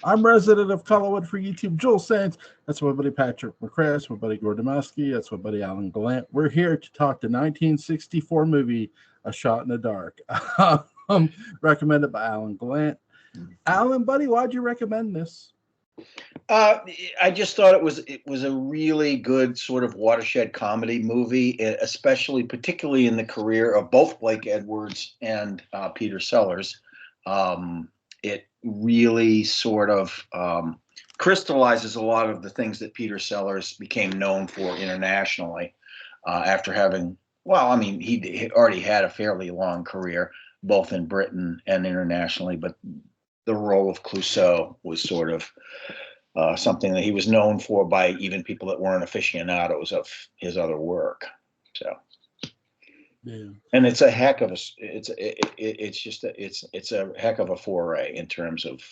I'm resident of Collinwood for YouTube, Joel Sands. That's my buddy Patrick McCray. That's my buddy Gordon Dymowski. That's my buddy Alan Gallant. We're here to talk the 1964 movie, A Shot in the Dark, recommended by Alan Gallant. Alan, buddy, why'd you recommend this? I just thought it was a really good sort of watershed comedy movie, especially particularly in the career of both Blake Edwards and Peter Sellers. It really sort of crystallizes a lot of the things that Peter Sellers became known for internationally after having, well, I mean, he already had a fairly long career both in Britain and internationally, but the role of Clouseau was sort of something that he was known for by even people that weren't aficionados of his other work. So, yeah. And it's a heck of a it's a heck of a foray in terms of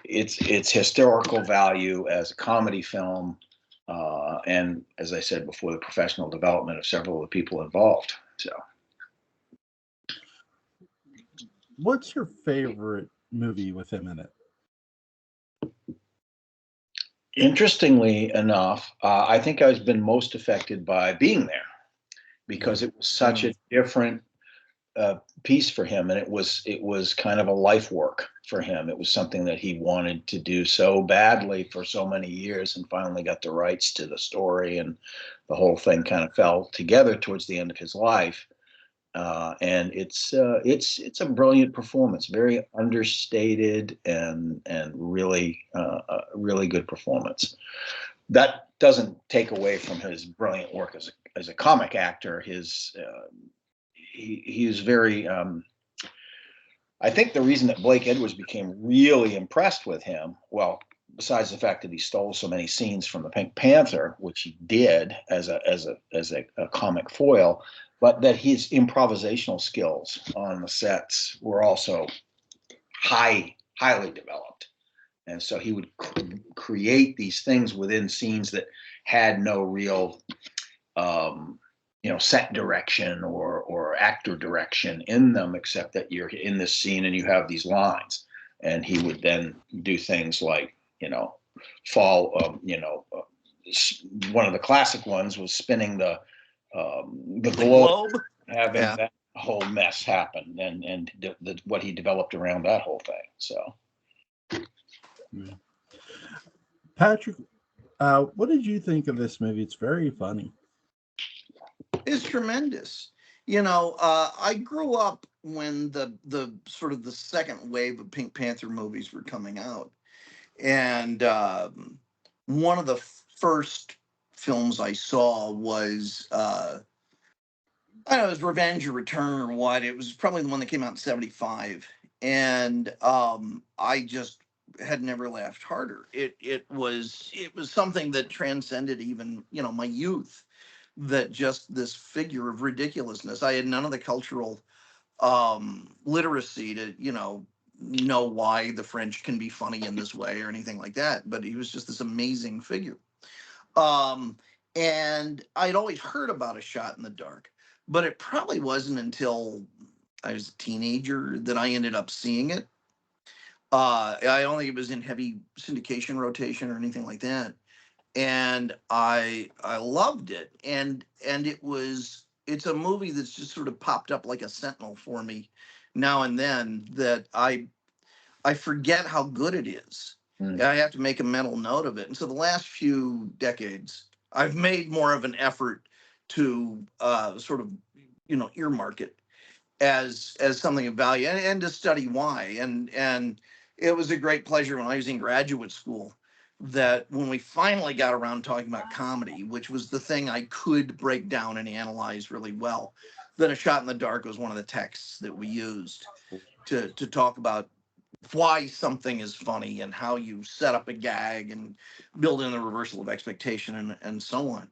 its historical value as a comedy film, and as I said before, the professional development of several of the people involved. So, what's your favorite movie with him in it? Interestingly enough, I think I've been most affected by Being There, because it was such a different piece for him, and it was kind of a life work for him. It was something that he wanted to do so badly for so many years, and finally got the rights to the story, and the whole thing kind of fell together towards the end of his life. And it's a brilliant performance, very understated and really really good performance. That doesn't take away from his brilliant work as a comic actor. He is very. I think the reason that Blake Edwards became really impressed with him, well, besides the fact that he stole so many scenes from the Pink Panther, which he did as a comic foil, but that his improvisational skills on the sets were also highly developed. And so he would create these things within scenes that had no real, set direction or actor direction in them, except that you're in this scene and you have these lines. And he would then do things like, one of the classic ones was spinning the globe, having that whole mess happen, and what he developed around that whole thing. So, Patrick, what did you think of this movie? It's very funny. It's tremendous. I grew up when the sort of the second wave of Pink Panther movies were coming out, and one of the first films I saw was I don't know, it was Revenge or Return or what. It was probably the one that came out in 75. And I just had never laughed harder. It was something that transcended even, my youth, that just this figure of ridiculousness. I had none of the cultural literacy to, know why the French can be funny in this way or anything like that. But he was just this amazing figure. And I'd always heard about A Shot in the Dark, but it probably wasn't until I was a teenager that I ended up seeing it. I don't think it was in heavy syndication rotation or anything like that. And I loved it. And it's a movie that's just sort of popped up like a sentinel for me now and then, that I forget how good it is. I have to make a mental note of it. And so the last few decades, I've made more of an effort to sort of, earmark it as something of value, and to study why. And it was a great pleasure when I was in graduate school that when we finally got around talking about comedy, which was the thing I could break down and analyze really well, then A Shot in the Dark was one of the texts that we used to talk about why something is funny and how you set up a gag and build in the reversal of expectation and so on.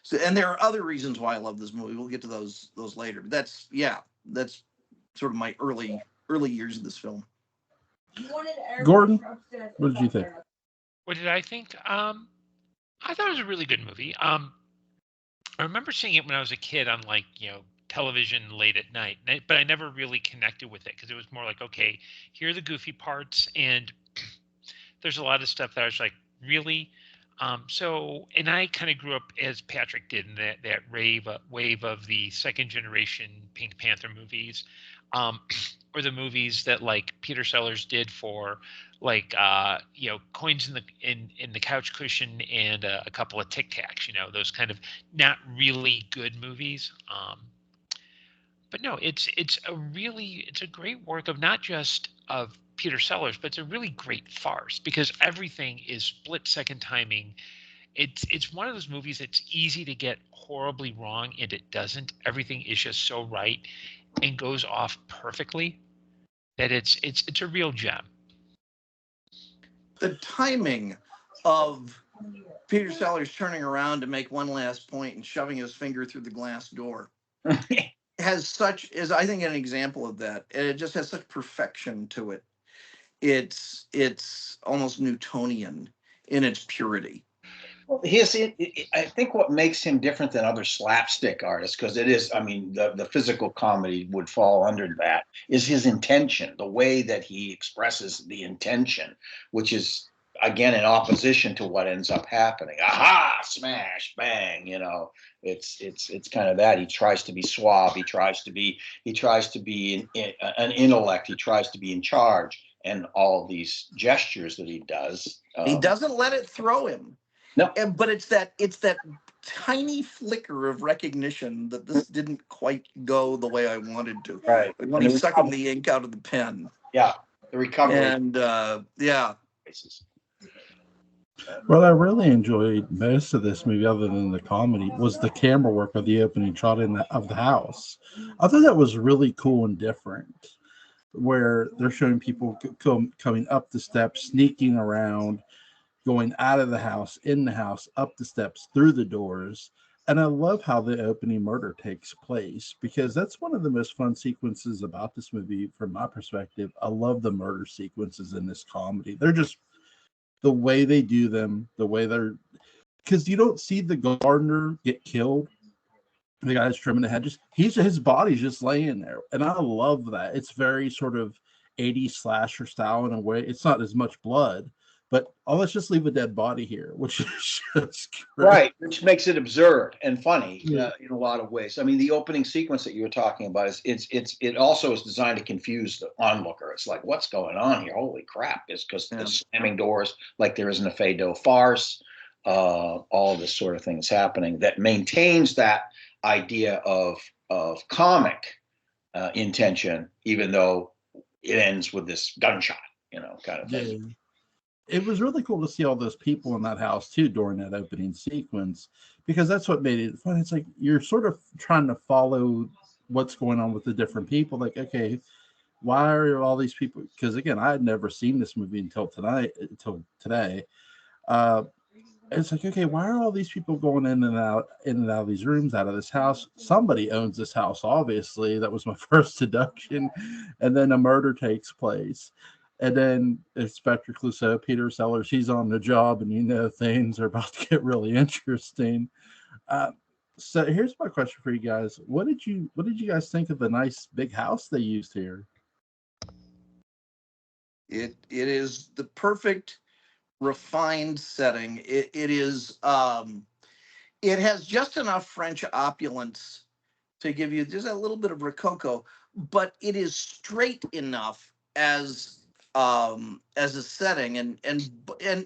So, and there are other reasons why I love this movie. We'll get to those later. But that's sort of my early years of this film. Gordon, what did you think? What did I think? I thought it was a really good movie. I remember seeing it when I was a kid on television late at night. But I never really connected with it because it was more like, okay, here are the goofy parts, and there's a lot of stuff that I was like, really. And I kind of grew up as Patrick did in that wave of the second generation Pink Panther movies, or the movies that like Peter Sellers did for like coins in the couch cushion and a couple of Tic Tacs, those kind of not really good movies. But no, it's a great work of not just of Peter Sellers, but it's a really great farce because everything is split second timing. It's one of those movies that's easy to get horribly wrong, and it doesn't. Everything is just so right and goes off perfectly that it's a real gem. The timing of Peter Sellers turning around to make one last point and shoving his finger through the glass door is I think an example of that. And it just has such perfection to it. It's almost Newtonian in its purity. Well, I think what makes him different than other slapstick artists, because it is, I mean, the physical comedy would fall under that, is his intention, the way that he expresses the intention, which is, again, in opposition to what ends up happening. Aha, smash, bang, it's kind of that. He tries to be suave. He tries to be an intellect. He tries to be in charge, and all these gestures that he does. He doesn't let it throw him. No, but it's that tiny flicker of recognition that this didn't quite go the way I wanted to. Right. When he's sucking the ink out of the pen. Yeah, the recovery. And yeah. What I really enjoyed most of this movie, other than the comedy, was the camera work of the opening shot of the house. I thought that was really cool and different, where they're showing people coming up the steps, sneaking around, going out of the house, in the house, up the steps, through the doors. And I love how the opening murder takes place, because that's one of the most fun sequences about this movie from my perspective. I love the murder sequences in this comedy. They're just the way they do them, because you don't see the gardener get killed. The guy that's trimming the hedges, his body's just laying there. And I love that. It's very sort of 80s slasher style in a way. It's not as much blood, but let's just leave a dead body here, which is just great. Right, which makes it absurd and funny in a lot of ways. I mean, the opening sequence that you were talking about it also is designed to confuse the onlooker. It's like, what's going on here? Holy crap! It's because the slamming doors, like there is in a Feydeau farce. All this sort of thing is happening that maintains that idea of comic intention, even though it ends with this gunshot, kind of thing. Yeah. It was really cool to see all those people in that house too during that opening sequence, because that's what made it fun. It's like you're sort of trying to follow what's going on with the different people. Like, okay, why are all these people? Because again, I had never seen this movie until today. It's like, okay, why are all these people going in and out of these rooms, out of this house? Somebody owns this house, obviously. That was my first deduction. And then a murder takes place. And then Inspector Clouseau, Peter Sellers, he's on the job, and things are about to get really interesting. So here's my question for you guys: What did you guys think of the nice big house they used here? It is the perfect refined setting. It is it has just enough French opulence to give you just a little bit of rococo, but it is straight enough as a setting, and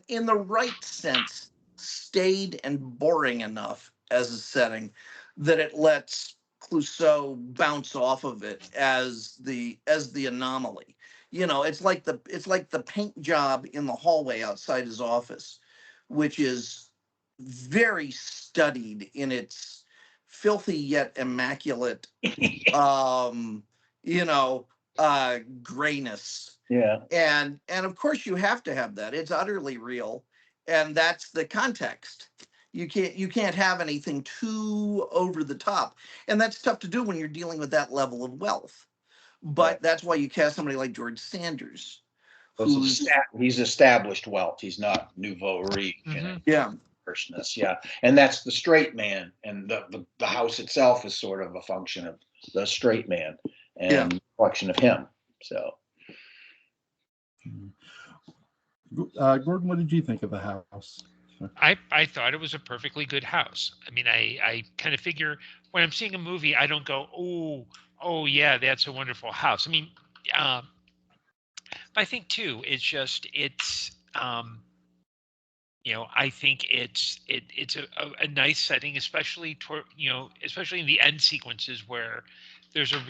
in the right sense, staid and boring enough as a setting that it lets Clouseau bounce off of it as the anomaly. It's like the paint job in the hallway outside his office, which is very studied in its filthy yet immaculate grayness. Yeah. And of course you have to have that. It's utterly real. And that's the context. You can't have anything too over the top. And that's tough to do when you're dealing with that level of wealth. But that's why you cast somebody like George Sanders. He's established wealth. He's not nouveau riche. Yeah. harshness, yeah. And that's the straight man, and the house itself is sort of a function of the straight man and reflection of him. So, Gordon, what did you think of the house? I thought it was a perfectly good house. I mean, I kind of figure when I'm seeing a movie, I don't go, oh yeah, that's a wonderful house. I mean, but I think too, I think it's a nice setting, especially especially in the end sequences where there's a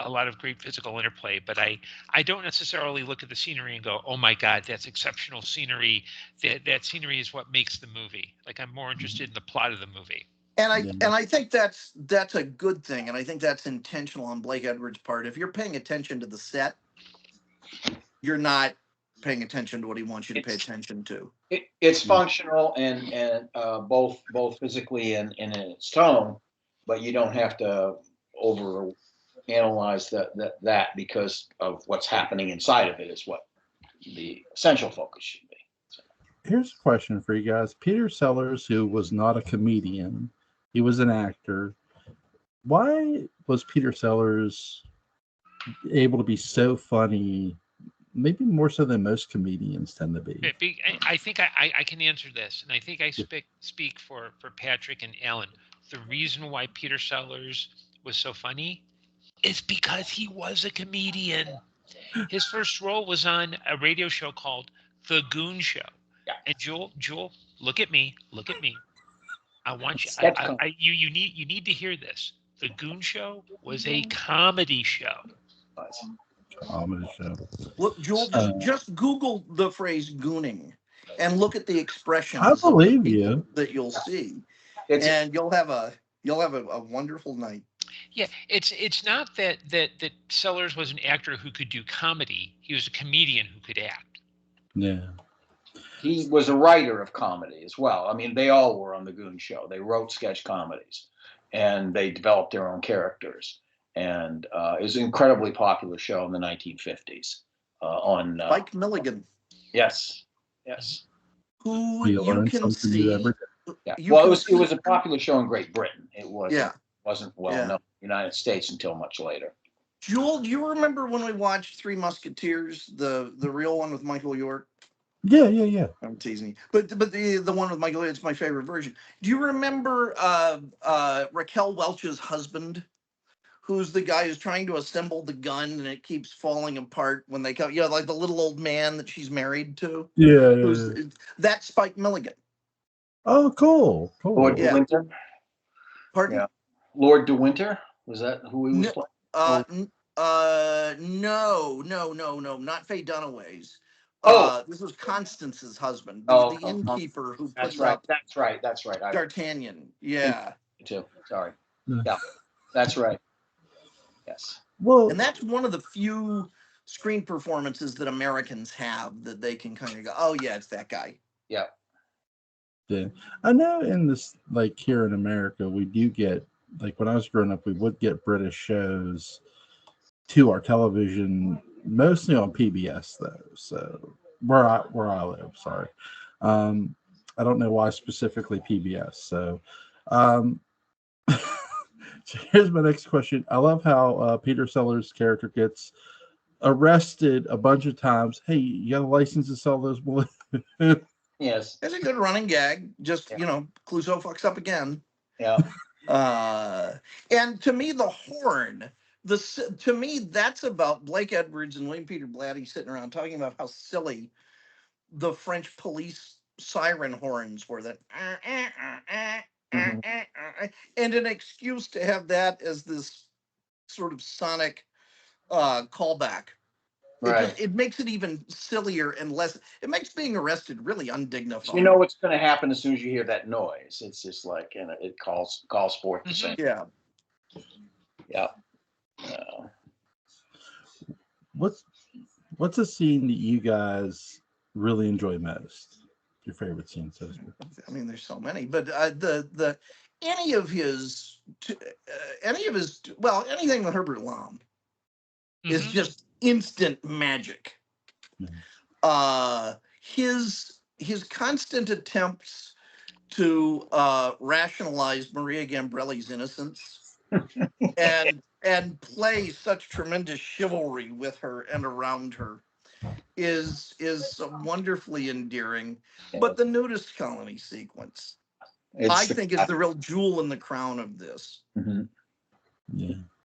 lot of great physical interplay. But I don't necessarily look at the scenery and go, oh my God, that's exceptional scenery. That scenery is what makes the movie. Like, I'm more interested in the plot of the movie. And I think that's a good thing, and I think that's intentional on Blake Edwards' part. If you're paying attention to the set, you're not paying attention to what he wants you to pay attention to. It's functional and both physically and in its tone, but you don't have to over analyze that because of what's happening inside of it is what the essential focus should be. So. Here's a question for you guys. Peter Sellers, who was not a comedian, he was an actor. Why was Peter Sellers able to be so funny? Maybe more so than most comedians tend to be. I think I can answer this, and I think I speak for Patrick and Alan. The reason why Peter Sellers was so funny is because he was a comedian. His first role was on a radio show called The Goon Show. Yeah. And Joel, look at me. I want you. You need to hear this. The Goon Show was a comedy show. Comedy show. Look, Joel, just Google the phrase "gooning" and look at the expressions. I believe you. That you'll see, and you'll have a wonderful night. Yeah, it's not that Sellers was an actor who could do comedy. He was a comedian who could act. Yeah. He was a writer of comedy as well. I mean, they all were on the Goon Show. They wrote sketch comedies, and they developed their own characters. And it was an incredibly popular show in the 1950s on Spike Milligan. Yes. Who you can see. Yeah. Well, it was a popular show in Great Britain. It wasn't well known in the United States until much later. Joel, do you remember when we watched Three Musketeers, the real one with Michael York? Yeah. I'm teasing you. But the one with Michael York, it's my favorite version. Do you remember Raquel Welch's husband? Who's the guy who's trying to assemble the gun and it keeps falling apart when they come, like the little old man that she's married to. Yeah. That's Spike Milligan. Oh, cool. Lord de Winter. Pardon? Yeah. Lord de Winter? Was that who he was playing? No, not Faye Dunaway's. This was Constance's husband, the innkeeper who puts up. That's right. D'Artagnan. Yeah. Me too. Sorry. Yeah, that's right. Yes. Well, and that's one of the few screen performances that Americans have that they can kind of go, oh yeah, it's that guy. Yeah. Yeah. I know in this, like here in America, we do get, like when I was growing up, we would get British shows to our television, mostly on PBS though. So where I live, sorry. I don't know why specifically PBS. So so here's my next question. I love how Peter Sellers' character gets arrested a bunch of times. Hey, you got a license to sell those bullets? Yes. It's a good running gag. Just, Clouseau fucks up again. Yeah. And to me, the horn, to me, that's about Blake Edwards and William Peter Blatty sitting around talking about how silly the French police siren horns were. That and an excuse to have that as this sort of sonic callback. Right. It makes it even sillier and less. It makes being arrested really undignified. You know what's going to happen as soon as you hear that noise. It's just like, it calls forth the same. Yeah. Yeah. What's a scene that you guys really enjoy most? Your favorite scene, so to speak? I mean, there's so many, but anything with Herbert Lom is just instant magic. Mm-hmm. His constant attempts to rationalize Maria Gambrelli's innocence and play such tremendous chivalry with her and around her is wonderfully endearing. But the nudist colony sequence, I think, is the real jewel in the crown of this. Mm-hmm. Yeah.